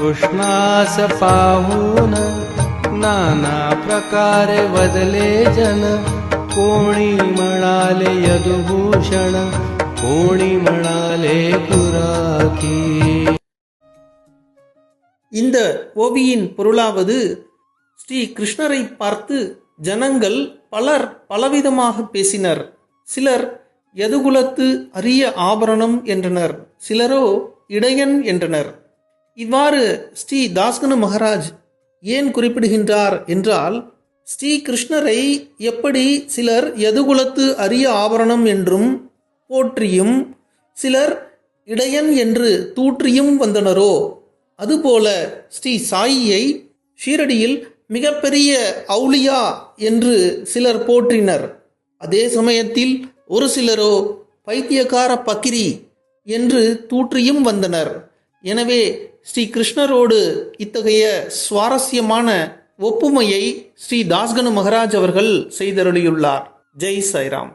कृष्णास पाहून नाना प्रकारे वदले जन, कोणी म्हणाले यदुभूषण, कोणी म्हणाले पुराकी. இந்த ஓவியின் பொருளாவது, ஸ்ரீ கிருஷ்ணரை பார்த்து ஜனங்கள் பலர் பலவிதமாக பேசினர். சிலர் யதுகுலத்து அரிய ஆபரணம் என்றனர், சிலரோ இடையன் என்றனர். இவ்வாறு ஸ்ரீ தாஸ்கனு மகாராஜ் ஏன் குறிப்பிடுகின்றார் என்றால், ஸ்ரீ கிருஷ்ணரை எப்படி சிலர் யதுகுலத்து அரிய ஆபரணம் என்றும் போற்றியும் சிலர் இடையன் என்று தூற்றியும் வந்தனரோ, அதுபோல ஸ்ரீ சாயியை ஷீரடியில் மிகப்பெரிய அவுலியா என்று சிலர் போற்றினர். அதே சமயத்தில் ஒரு சிலரோ பைத்தியக்கார பக்கிரி என்று தூற்றியும் வந்தனர். எனவே ஸ்ரீ கிருஷ்ணரோடு இத்தகைய சுவாரஸ்யமான ஒப்புமையை ஸ்ரீ தாஸ்கனு மகாராஜ் அவர்கள் செய்தருளியுள்ளார். ஜெய் சாய்ராம்.